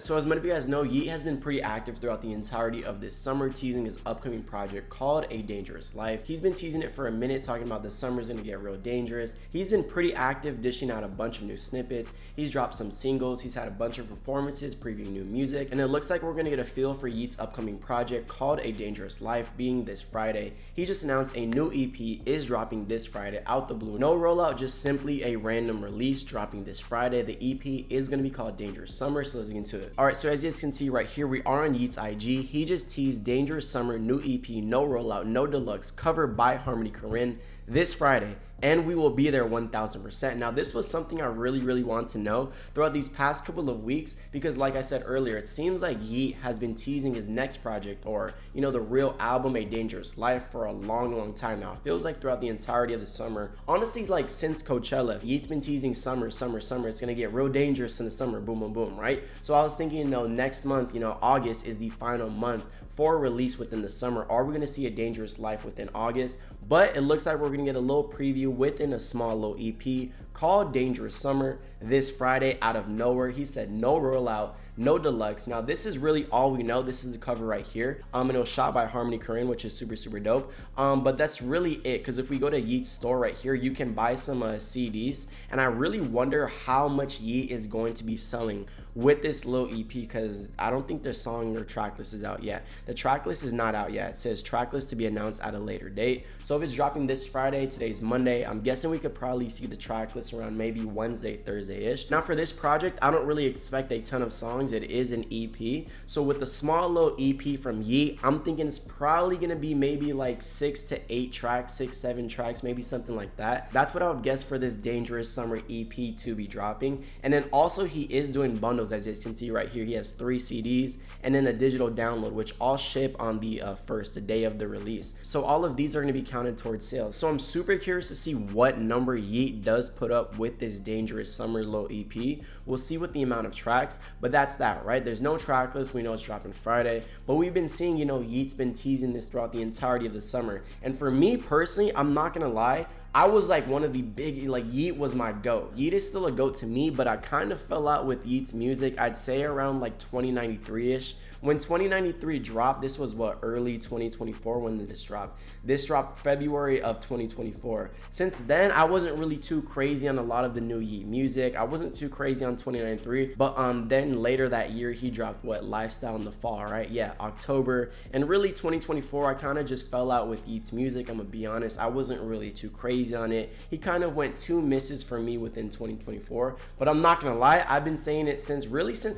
So as many of you guys know, Yeat has been pretty active throughout the entirety of this summer, teasing his upcoming project called A Dangerous Life. He's been teasing it for a minute, talking about the summer's gonna get real dangerous. He's been pretty active, dishing out a bunch of new snippets. He's dropped some singles, he's had a bunch of performances, previewing new music, and it looks like we're gonna get a feel for Yeat's upcoming project called A Dangerous Life being this Friday. He just announced a new EP is dropping this Friday out the blue. No rollout, just simply a random release dropping this Friday. The EP is gonna be called Dangerous Summer, so let's get into it. Alright, so as you guys can see right here, we are on Yeat's IG. He just teased Dangerous Summer, new EP, no rollout, no deluxe, cover by Harmony Korine this Friday. And we will be there 1000%. Now, this was something I really want to know throughout these past couple of weeks, because like I said earlier, it seems like Yeat has been teasing his next project, or you know, the real album A Dangerous Life, for a long time now. It feels like throughout the entirety of the summer, honestly, like since Coachella, Yeat's been teasing summer. It's gonna get real dangerous in the summer, boom, right? So I was thinking, you know, next month, you know, August is the final month for release within the summer. Are we gonna see A Dangerous Life within August? But it looks like we're gonna get a little preview within a small little EP called Dangerous Summer this Friday out of nowhere. He said no rollout, no deluxe. Now this is really all we know. This is the cover right here. And it was shot by Harmony Korine, which is super dope. But that's really it, because if we go to Yeat's store right here, you can buy some CDs, and I really wonder how much Yeat is going to be selling with this little EP, because I don't think the song or track list is out yet. The track list is not out yet. It says track list to be announced at a later date. So if it's dropping this Friday, today's Monday, I'm guessing we could probably see the track list around maybe Wednesday, Thursday-ish. Now for this project, I don't really expect a ton of songs. It is an EP. So with the small little EP from Yeat, I'm thinking it's probably gonna be maybe like 6 to 8 tracks, 6, 7 tracks, maybe something like that. That's what I would guess for this Dangerous Summer EP to be dropping. And then also he is doing bundles, as you can see right here. He has 3 CDs and then a digital download, which all ship on the first, the day of the release. So all of these are gonna be counted towards sales. So I'm super curious to see what number Yeat does put up with this Dangerous Summer little EP. We'll see what the amount of tracks, but that's that, right? There's no track list. We know it's dropping Friday, but we've been seeing, you know, Yeat's been teasing this throughout the entirety of the summer. And for me personally, I'm not gonna lie, I was like one of the big, like Yeat was my GOAT. Yeat is still a GOAT to me, but I kind of fell out with Yeat's music, I'd say around like 2093-ish. When 2093 dropped, this was what, early 2024 when this dropped. This dropped February of 2024. Since then, I wasn't really too crazy on a lot of the new Yeat music. I wasn't too crazy on 2093, but then later that year, he dropped what, Lifestyle in the fall, right? Yeah, October. And really 2024, I kind of just fell out with Yeat's music. I'm gonna be honest, I wasn't really too crazy on it. He kind of went 2 misses for me within 2024, but I'm not gonna lie, I've been saying it since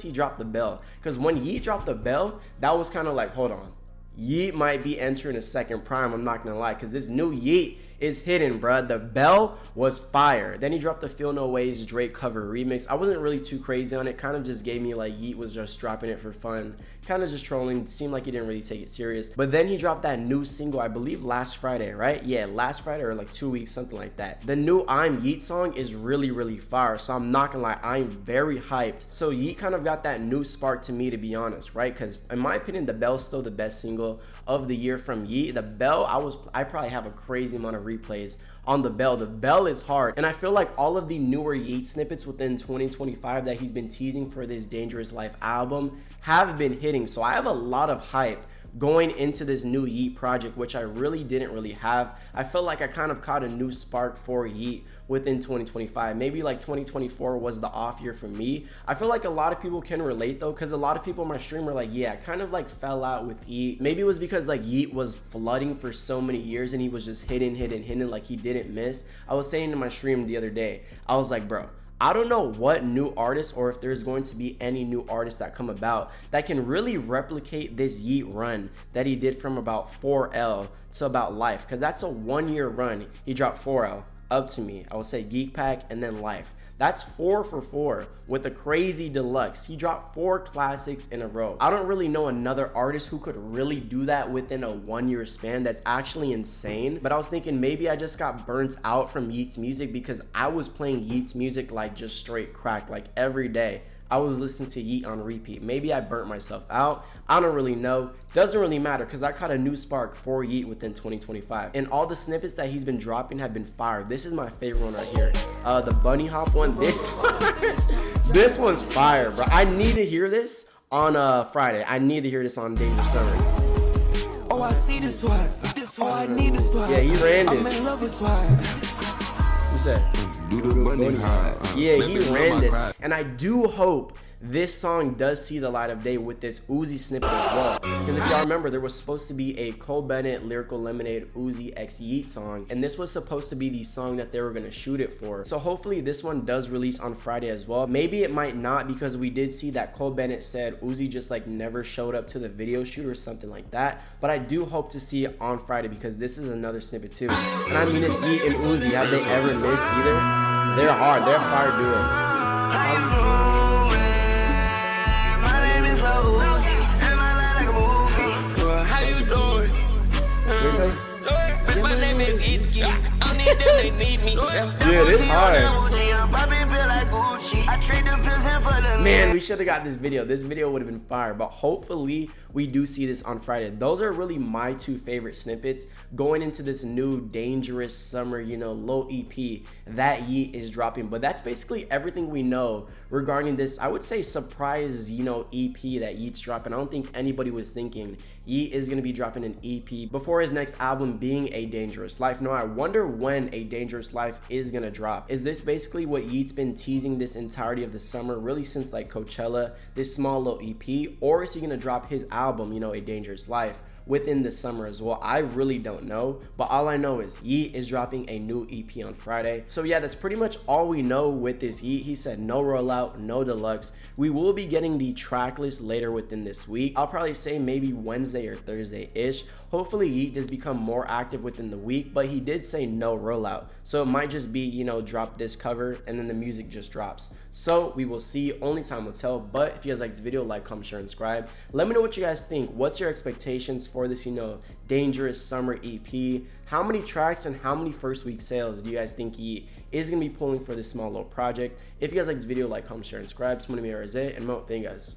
he dropped The Bell, because when Yeat dropped The Bell, that was kind of like, hold on, Yeat might be entering a second prime. I'm not gonna lie, because this new Yeat is hidden, bruh. The Bell was fire. Then he dropped the Feel No Ways Drake cover remix. I wasn't really too crazy on it. Kind of just gave me like Yeat was just dropping it for fun, kind of just trolling. Seemed like he didn't really take it serious. But then he dropped that new single, I believe last Friday, right? Yeah, last Friday or like 2 weeks, something like that. The new I'm Yeat song is really fire. So I'm not gonna lie, I'm very hyped. So Yeat kind of got that new spark to me, to be honest, right? Because in my opinion, The Bell's still the best single of the year from Yeat. The Bell, I probably have a crazy amount of replays on The Bell. The Bell is hard, and I feel like all of the newer Yeat snippets within 2025 that he's been teasing for this Dangerous Life album have been hitting. So I have a lot of hype going into this new Yeat project, which I really didn't really have. I felt like I kind of caught a new spark for Yeat within 2025. Maybe like 2024 was the off year for me. I feel like a lot of people can relate though, because a lot of people in my stream were like, yeah, I kind of like fell out with Yeat. Maybe it was because like Yeat was flooding for so many years and he was just hitting like he didn't miss. I was saying in my stream the other day, I was like, bro, I don't know what new artist, or if there's going to be any new artists that come about that can really replicate this Yeat run that he did from about 4L to about Life, because that's a 1-year run. He dropped 4L, Up to Me, I would say Geek Pack, and then Life. That's 4 for 4 with a crazy deluxe. He dropped 4 classics in a row. I don't really know another artist who could really do that within a 1-year span. That's actually insane. But I was thinking maybe I just got burnt out from Yeat's music, because I was playing Yeat's music like just straight crack, like every day. I was listening to Yeat on repeat. Maybe I burnt myself out. I don't really know. Doesn't really matter, because I caught a new spark for Yeat within 2025. And all the snippets that he's been dropping have been fire. This is my favorite one right here. The bunny hop one, on this one. This one's fire, bro. I need to hear this on Friday. I need to hear this on Dangerous Summer. Oh, I see this swag. Oh, I need this swag. Yeah, he ran this. I'm in love with swag. What's that? Do the money high. Yeah, he ran this. And I do hope this song does see the light of day with this Uzi snippet as well. Because if y'all remember, there was supposed to be a Cole Bennett Lyrical Lemonade Uzi x Yeat song, and this was supposed to be the song that they were gonna shoot it for. So hopefully this one does release on Friday as well. Maybe it might not, because we did see that Cole Bennett said Uzi just like never showed up to the video shoot or something like that. But I do hope to see it on Friday, because this is another snippet too. And I mean, it's Yeat and Uzi. Have they ever missed either? They're hard. They're fire duo. My name is Yeat. I need them, they need me. Yeah, this hard. Man, we should have got this video. This video would have been fire, but hopefully we do see this on Friday. Those are really my two favorite snippets going into this new Dangerous Summer, you know, low EP that Yeat is dropping. But that's basically everything we know regarding this, I would say, surprise, you know, EP that Yeat's dropping. I don't think anybody was thinking Yeat is going to be dropping an EP before his next album being A Dangerous Life. No, I wonder when A Dangerous Life is going to drop. Is this basically what Yeat's been teasing this entirety of the summer, really since like Coachella, this small little EP? Or is he going to drop his album, you know, A Dangerous Life, within the summer as well? I really don't know, but all I know is Yeat is dropping a new EP on Friday. So yeah, that's pretty much all we know with this Yeat. He said no rollout, no deluxe. We will be getting the track list later within this week. I'll probably say maybe Wednesday or Thursday-ish. Hopefully Yeat does become more active within the week, but he did say no rollout. So it might just be, you know, drop this cover and then the music just drops. So we will see, only time will tell. But if you guys like this video, like, comment, share, and subscribe. Let me know what you guys think. What's your expectations for this, you know, Dangerous Summer EP? How many tracks and how many first week sales do you guys think Yeat is going to be pulling for this small little project? If you guys like this video, like, comment, share, and subscribe. It's MONEYMAY, and thank you guys.